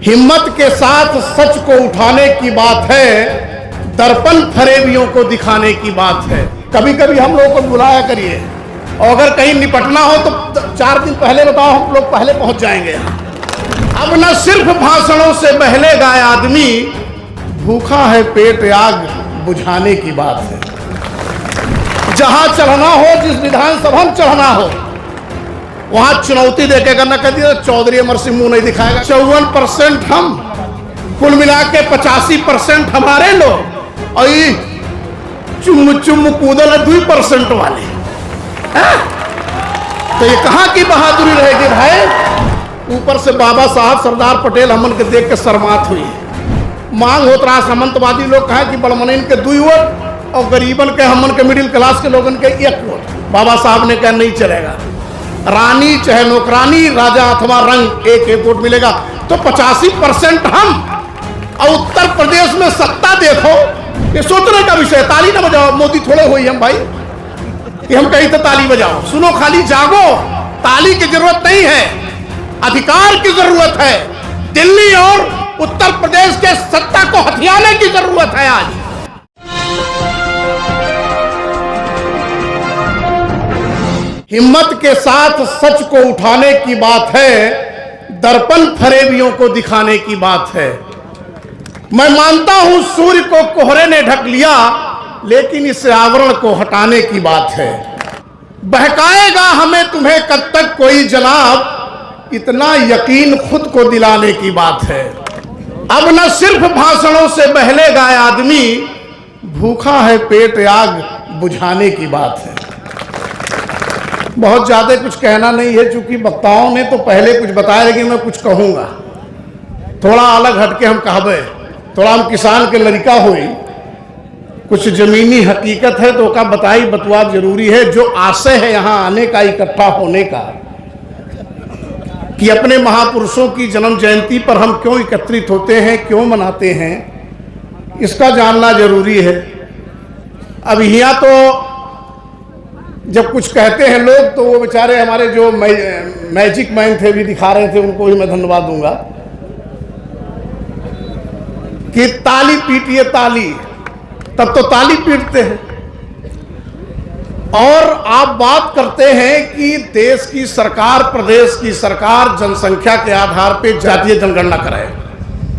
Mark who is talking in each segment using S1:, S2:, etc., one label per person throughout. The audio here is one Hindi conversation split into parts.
S1: हिम्मत के साथ सच को उठाने की बात है, दर्पण फरेबियों को दिखाने की बात है। कभी कभी हम लोग को बुलाया करिए, और अगर कहीं निपटना हो तो 4 दिन पहले बताओ, हम लोग पहले पहुंच जाएंगे। अब न सिर्फ भाषणों से बहलेगा आदमी, भूखा है पेट आग बुझाने की बात है। जहां चढ़ना हो, जिस विधानसभा में चढ़ना हो, वहां चुनौती देके करना कह दिया। चौधरी अमर सिंह मुंह नहीं दिखाएगा। 54% हम, कुल मिला के 85% हमारे लोग, और ये चुम चुम कूदल 2% वाले। तो ये कहां की बहादुरी रहेगी भाई। ऊपर से बाबा साहब सरदार पटेल हमन के देख के शर्मात हुई। मांग होत रहा सामंतवादी लोग कहा कि बड़मनिन के 2 वोट और गरीबन के हमन के मिडिल क्लास के लोगन के 1 वोट। बाबा साहब ने कहा नहीं चलेगा, रानी चाहे नौकरानी, राजा अथवा रंग, 1-1 वोट मिलेगा। तो 85% हम, और उत्तर प्रदेश में सत्ता देखो, ये सोचने का विषय। ताली ना बजाओ, मोदी थोड़े हुई हम भाई कि हम कहीं तो ताली बजाओ। सुनो, खाली जागो। ताली की जरूरत नहीं है, अधिकार की जरूरत है। दिल्ली और उत्तर प्रदेश के सत्ता को हथियाने की जरूरत है आज। हिम्मत के साथ सच को उठाने की बात है, दर्पण फरेबियों को दिखाने की बात है। मैं मानता हूं सूर्य को कोहरे ने ढक लिया, लेकिन इस आवरण को हटाने की बात है। बहकाएगा हमें तुम्हें कब तक कोई जनाब, इतना यकीन खुद को दिलाने की बात है। अब न सिर्फ भाषणों से बहलेगा आदमी, भूखा है पेट आग बुझाने की बात है। बहुत ज़्यादा कुछ कहना नहीं है, चूंकि वक्ताओं ने तो पहले कुछ बताया, लेकिन मैं कुछ कहूँगा थोड़ा अलग हटके। हम कहबे थोड़ा हम किसान के लड़का हुई, कुछ ज़मीनी हकीकत है तो का बताई बतवा जरूरी है। जो आशय है यहाँ आने का, इकट्ठा होने का, कि अपने महापुरुषों की जन्म जयंती पर हम क्यों एकत्रित होते हैं, क्यों मनाते हैं, इसका जानना जरूरी है। अब यहाँ तो जब कुछ कहते हैं लोग, तो वो बेचारे हमारे जो मैजिक मैन थे भी दिखा रहे थे, उनको भी मैं धन्यवाद दूंगा कि ताली पीटिए ताली, तब तो ताली पीटते हैं। और आप बात करते हैं कि देश की सरकार, प्रदेश की सरकार जनसंख्या के आधार पर जातीय जनगणना कराए,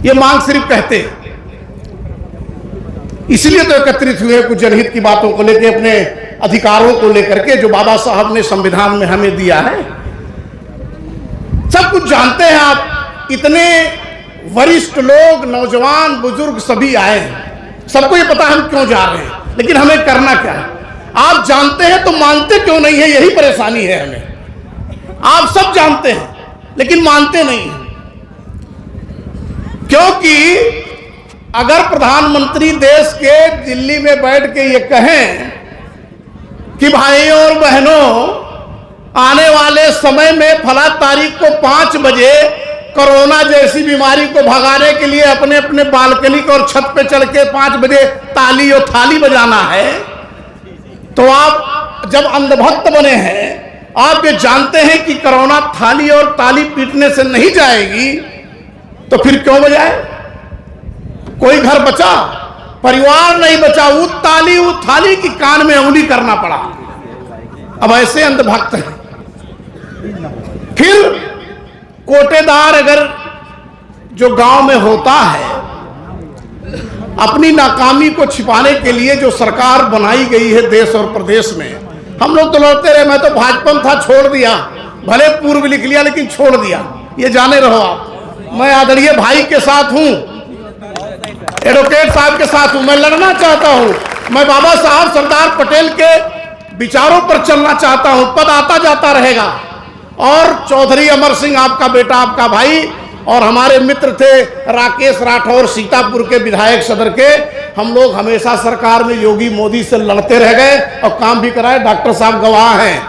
S1: ये मांग सिर्फ कहते हैं। इसलिए तो एकत्रित हुए कुछ जनहित की बातों को लेकर, अपने अधिकारों को लेकर के, जो बाबा साहब ने संविधान में हमें दिया है। सब कुछ जानते हैं आप। इतने वरिष्ठ लोग, नौजवान, बुजुर्ग सभी आए हैं, सबको ये पता हम क्यों जा रहे हैं, लेकिन हमें करना क्या है। आप जानते हैं तो मानते क्यों नहीं है, यही परेशानी है हमें। आप सब जानते हैं लेकिन मानते नहीं हैं, क्योंकि अगर प्रधानमंत्री देश के दिल्ली में बैठ के ये कहें कि भाइयों और बहनों, आने वाले समय में फला तारीख को 5 बजे कोरोना जैसी बीमारी को भगाने के लिए अपने अपने बालकनी और छत पे चढ़ के 5 बजे ताली और थाली बजाना है, तो आप जब अंधभक्त बने हैं, आप ये जानते हैं कि कोरोना थाली और ताली पीटने से नहीं जाएगी, तो फिर क्यों बजाए। कोई घर बचा, परिवार नहीं बचा, वो ताली वो थाली की कान में उंगली करना पड़ा। अब ऐसे अंधभक्त हैं। फिर कोटेदार अगर जो गांव में होता है, अपनी नाकामी को छिपाने के लिए जो सरकार बनाई गई है देश और प्रदेश में, हम लोग तो लड़ते रहे। मैं तो भाजपा में था, छोड़ दिया, भले पूर्व लिख लिया लेकिन छोड़ दिया, ये जाने रहो आप। मैं आदरणीय भाई के साथ हूं, एडवोकेट साहब के साथ हूं। मैं लड़ना चाहता हूं, मैं बाबा साहब सरदार पटेल के विचारों पर चलना चाहता हूं। पद आता जाता रहेगा। और चौधरी अमर सिंह आपका बेटा, आपका भाई, और हमारे मित्र थे राकेश राठौर, सीतापुर के विधायक सदर के। हम लोग हमेशा सरकार में योगी मोदी से लड़ते रह गए और काम भी कराए। डॉक्टर साहब गवाह हैं।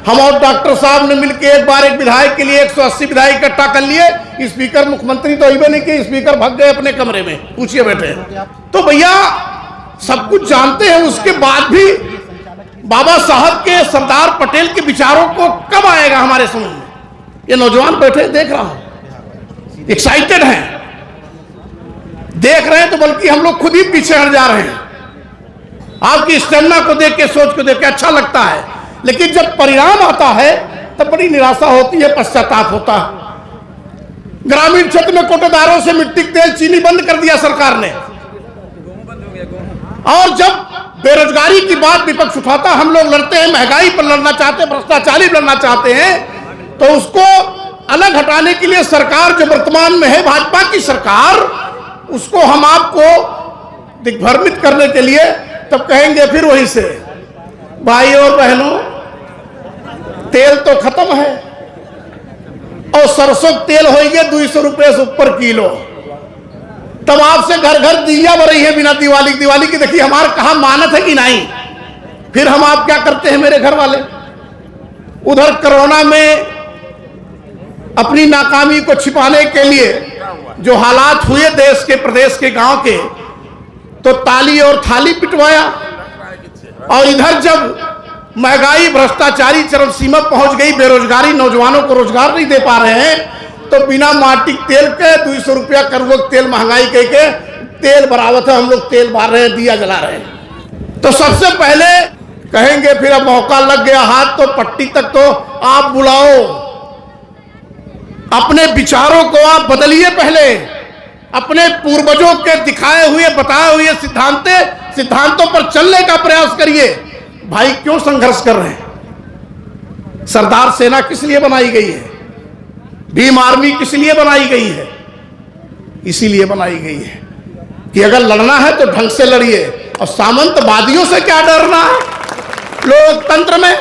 S1: हम और डॉक्टर साहब ने मिलकर एक बार एक विधायक के लिए 180 विधायक इकट्ठा कर लिए। स्पीकर मुख्यमंत्री तो अभी नहीं किए, स्पीकर भाग गए अपने कमरे में, पूछिए बैठे। तो भैया सब कुछ जानते हैं, उसके बाद भी बाबा साहब के, सरदार पटेल के विचारों को कब आएगा हमारे समझ में। ये नौजवान बैठे देख रहा हूं, एक्साइटेड हैं। देख रहे हैं तो बल्कि हम लोग खुद ही पीछे हट जा रहे हैं। आपकी स्टेमिना को देख के, सोच को देख के अच्छा लगता है, लेकिन जब परिणाम आता है तब बड़ी निराशा होती है, पश्चाताप होता है। ग्रामीण क्षेत्र में कोटेदारों से मिट्टी तेल चीनी बंद कर दिया सरकार ने, और जब बेरोजगारी की बात विपक्ष उठाता, हम लोग लड़ते हैं, महंगाई पर लड़ना चाहते हैं, भ्रष्टाचारी लड़ना चाहते हैं, तो उसको अलग हटाने के लिए सरकार जो वर्तमान में है भाजपा की सरकार, उसको हम आपको दिग्भ्रमित करने के लिए तब कहेंगे फिर वहीं से, भाई और बहनों तेल तो खत्म है और सरसों तेल हो गया 200 रुपये से ऊपर किलो। तब आपसे घर घर दिया बर रही है बिना दिवाली की, देखिए हमारा कहां मानत है कि नहीं। फिर हम आप क्या करते हैं मेरे घर वाले, उधर कोरोना में अपनी नाकामी को छिपाने के लिए जो हालात हुए देश के, प्रदेश के, गांव के, तो ताली और थाली पिटवाया, और इधर जब महंगाई भ्रष्टाचारी चरम सीमा पहुंच गई, बेरोजगारी, नौजवानों को रोजगार नहीं दे पा रहे हैं, तो बिना माटी तेल के 200 रुपया करोड़ तेल महंगाई कह के तेल बरावत है, हम लोग तेल बार रहे हैं, दिया जला रहे हैं। तो सबसे पहले कहेंगे फिर अब मौका लग गया हाथ, तो पट्टी तक तो आप बुलाओ, अपने विचारों को आप बदलिए, पहले अपने पूर्वजों के दिखाए हुए, बताए हुए सिद्धांतों पर चलने का प्रयास करिए। भाई क्यों संघर्ष कर रहे हैं? सरदार सेना किस लिए बनाई गई है? भीम आर्मी किस लिए बनाई गई है? इसीलिए बनाई गई है कि अगर लड़ना है तो ढंग से लड़िए, और सामंतवादियों से क्या डरना है लोकतंत्र में।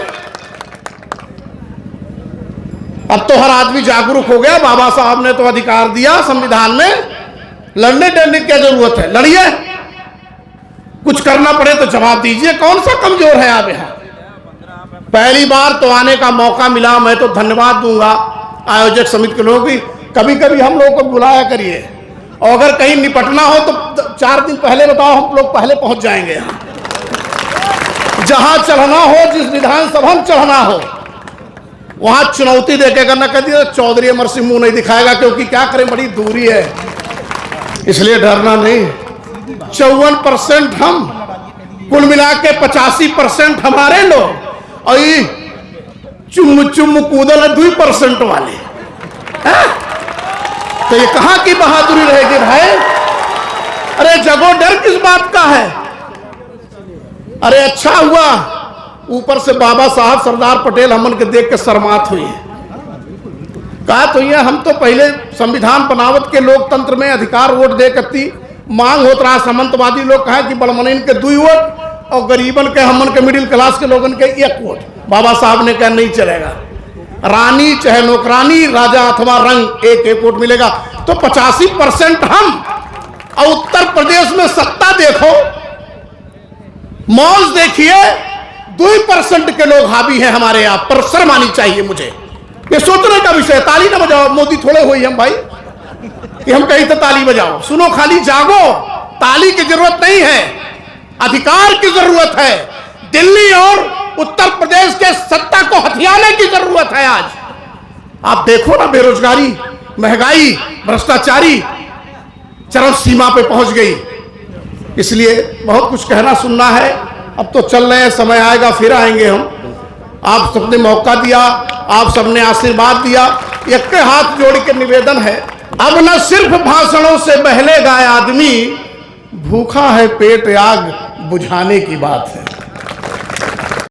S1: अब तो हर आदमी जागरूक हो गया, बाबा साहब ने तो अधिकार दिया संविधान में, लड़ने डरने की क्या जरूरत है, लड़िए, कुछ करना पड़े तो जवाब दीजिए। कौन सा कमजोर है आप यहाँ? पहली बार तो आने का मौका मिला, मैं तो धन्यवाद दूंगा आयोजक समिति के लोगों की। कभी कभी हम लोगों को बुलाया करिए, और अगर कहीं निपटना हो तो 4 दिन पहले बताओ, हम लोग पहले पहुंच जाएंगे यहाँ। जहां चढ़ना हो, जिस विधानसभा में चढ़ना हो, वहां चुनौती देके करना। कह दिया चौधरी अमर सिंह मुंह नहीं दिखाएगा, क्योंकि क्या करें, बड़ी दूरी है, इसलिए डरना नहीं। 54% हम, कुल मिला के 85% हमारे लोग, और ये चुम कूदल है 2% वाले है? तो ये कहां की बहादुरी रहेगी भाई? अरे जगो डर किस बात का है? अरे अच्छा हुआ ऊपर से बाबा साहब सरदार पटेल हमन के देख के शर्मात हुई है। कहा तो ये हम तो पहले संविधान बनावत के लोकतंत्र में अधिकार वोट दे करती मांग होत रहा, सामंतवादी लोग कहा कि बड़मनिन के 2 वोट और गरीबन के, हमन के, मिडिल क्लास के लोगन के 1 वोट। बाबा साहब ने कहा नहीं चलेगा, रानी चाहे नौकरानी, राजा अथवा रंग, 1-1 वोट मिलेगा। तो 85% हम, और उत्तर प्रदेश में सत्ता देखो, मौज देखिए, 2% के लोग हावी हैं हमारे यहाँ पर। शर्म आनी चाहिए मुझे, ये सोचने का विषय। ताली ना बजाओ, मोदी थोड़े हुई हम भाई कि हम कहीं तो ताली बजाओ, सुनो, खाली जागो। ताली की जरूरत नहीं है, अधिकार की जरूरत है। दिल्ली और उत्तर प्रदेश के सत्ता को हथियाने की जरूरत है आज। आप देखो ना, बेरोजगारी, महंगाई, भ्रष्टाचारी चरम सीमा पे पहुंच गई। इसलिए बहुत कुछ कहना सुनना है, अब तो चल रहे हैं, समय आएगा फिर आएंगे हम। आप सबने मौका दिया, आप सबने आशीर्वाद दिया, एक के हाथ जोड़ के निवेदन है, अब न सिर्फ भाषणों से बहलेगा आदमी, भूखा है पेट आग बुझाने की बात है।